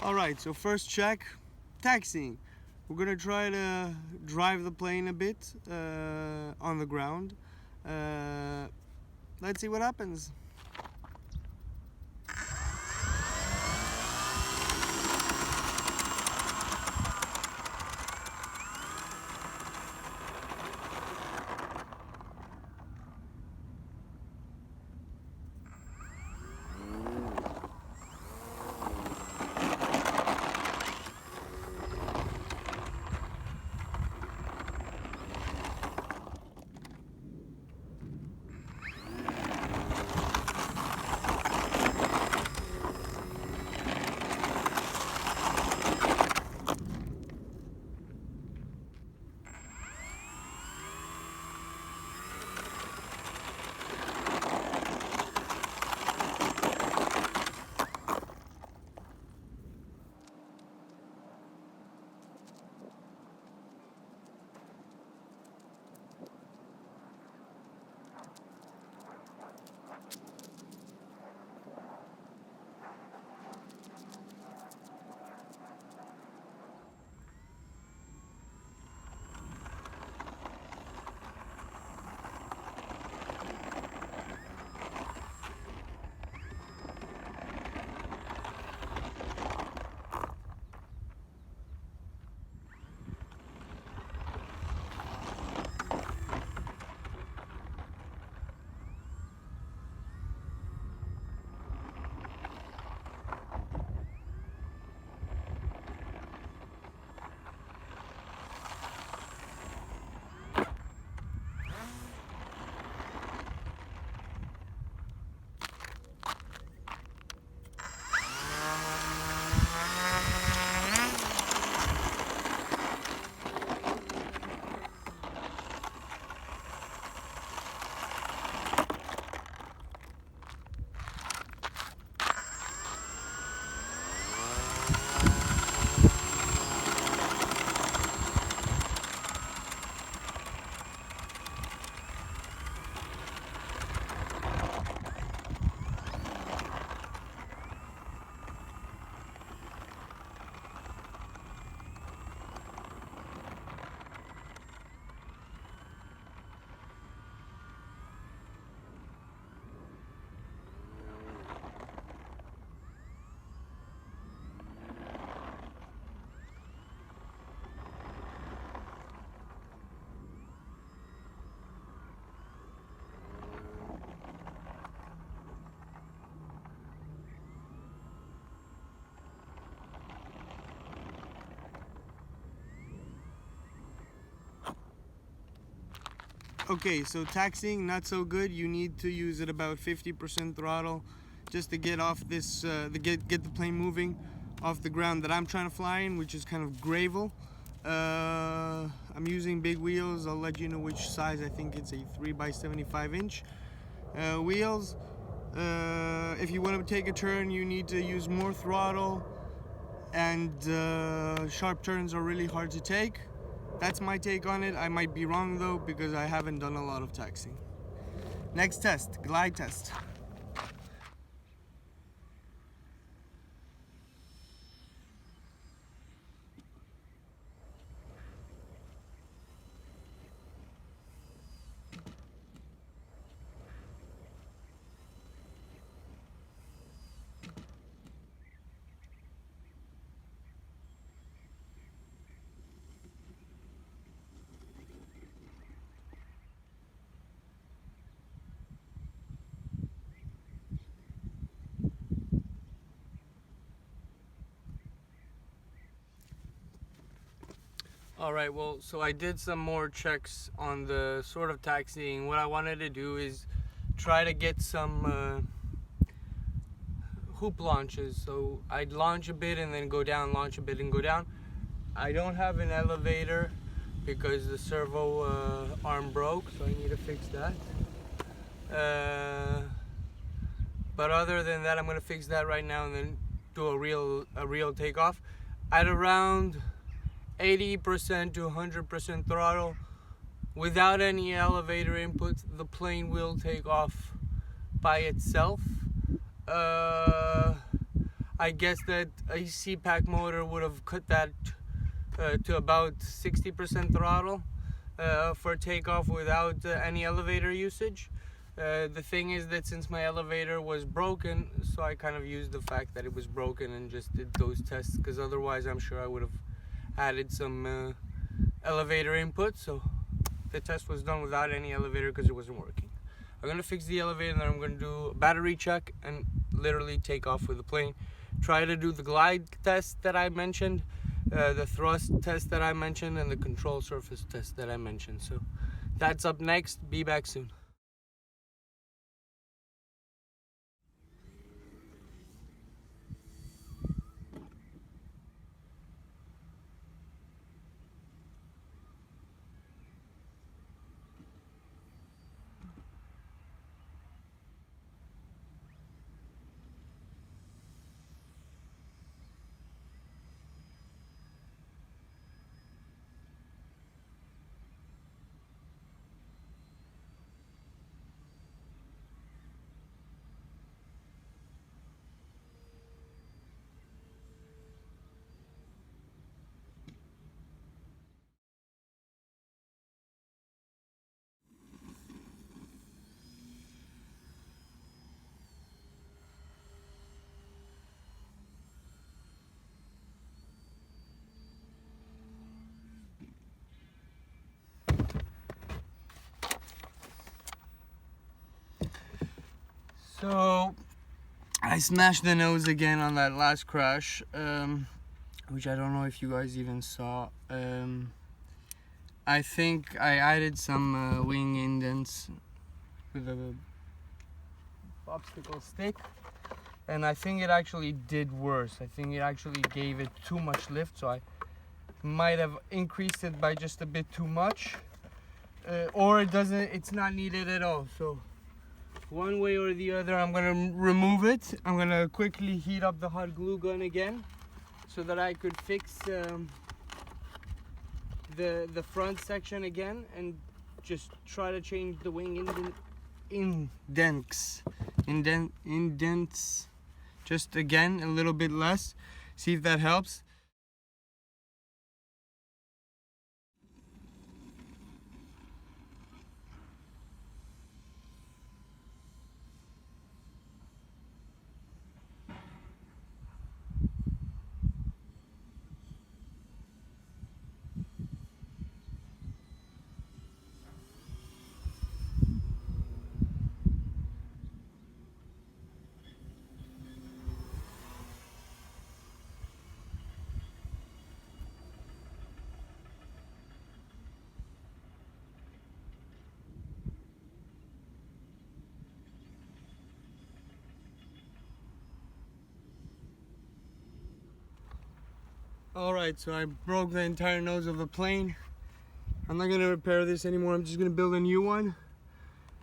Alright, so first check, taxiing. We're gonna try to drive the plane a bit on the ground. Let's see what happens. Okay, so taxiing, not so good. You need to use it about 50% throttle just to get off this, get the plane moving off the ground that I'm trying to fly in, which is kind of gravel. I'm using big wheels. I'll let you know which size. I think it's a 3x75 inch wheels. If you want to take a turn, you need to use more throttle, and sharp turns are really hard to take. That's my take on it. I might be wrong though, because I haven't done a lot of taxiing. Next test, glide test. Alright, well, so I did some more checks on the sort of taxiing. What I wanted to do is try to get some hoop launches. So I'd launch a bit and then go down, launch a bit and go down. I don't have an elevator because the servo arm broke, so I need to fix that. But other than that, I'm going to fix that right now and then do a real takeoff. At around 80% to 100% throttle, without any elevator input, the plane will take off by itself. I guess that a C-Pack motor would have cut that to about 60% throttle for takeoff without any elevator usage. The thing is that since my elevator was broken, so I kind of used the fact that it was broken and just did those tests, because otherwise I'm sure I would have added some elevator input. So the test was done without any elevator because it wasn't working. I'm gonna fix the elevator, and then I'm gonna do a battery check and literally take off with the plane. Try to do the glide test that I mentioned, the thrust test that I mentioned, and the control surface test that I mentioned. So that's up next. Be back soon. So I smashed the nose again on that last crash, which I don't know if you guys even saw. I think I added some wing indents with a obstacle stick, and I think it actually did worse. I think it actually gave it too much lift, so I might have increased it by just a bit too much, or it's not needed at all. So one way or the other, I'm gonna remove it. I'm gonna quickly heat up the hot glue gun again so that I could fix the front section again, and just try to change the wing indents just again a little bit less. See if that helps. Alright, so I broke the entire nose of the plane. I'm not gonna repair this anymore, I'm just gonna build a new one.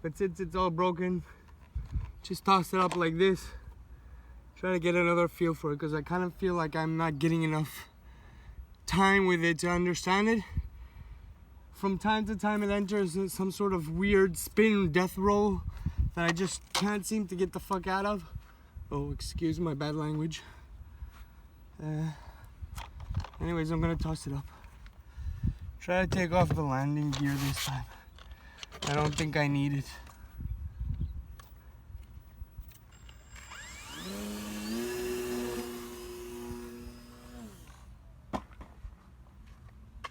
But since it's all broken, just toss it up like this. Try to get another feel for it, because I kind of feel like I'm not getting enough time with it to understand it. From time to time it enters some sort of weird spin death roll that I just can't seem to get the fuck out of. Oh, excuse my bad language. Anyways, I'm gonna toss it up. Try to take off the landing gear this time. I don't think I need it.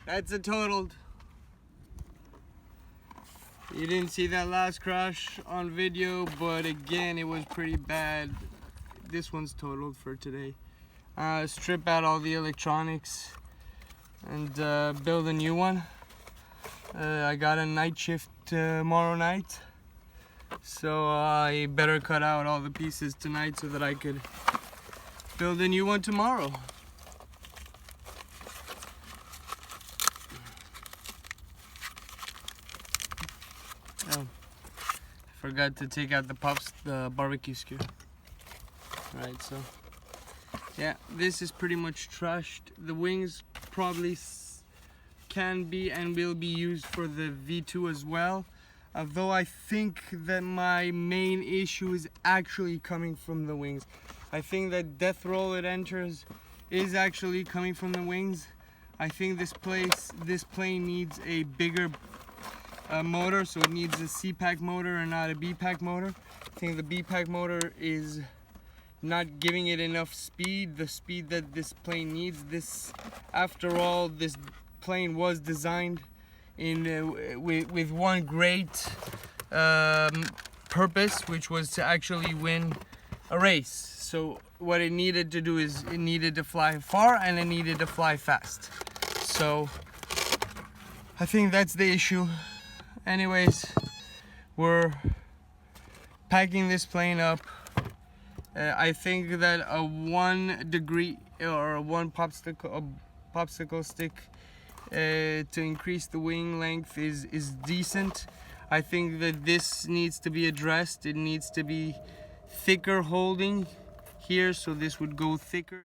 That's a totaled. You didn't see that last crash on video, but again, it was pretty bad. This one's totaled for today. Strip out all the electronics and build a new one. I got a night shift tomorrow night, so I better cut out all the pieces tonight so that I could build a new one tomorrow. Oh, I forgot to take out the barbecue skewer. Alright, so yeah, this is pretty much trashed. The wings probably can be and will be used for the V2 as well. Although I think that my main issue is actually coming from the wings. I think that death roll it enters is actually coming from the wings. I think this plane needs a bigger motor, so it needs a C-pack motor and not a B-pack motor. I think the B-pack motor is not giving it enough speed, the speed that this plane needs. After all, this plane was designed with one great purpose, which was to actually win a race. So what it needed to do is it needed to fly far and it needed to fly fast. So I think that's the issue. Anyways, we're packing this plane up. I think that a 1 degree or a popsicle stick to increase the wing length is decent. I think that this needs to be addressed. It needs to be thicker holding here, so this would go thicker.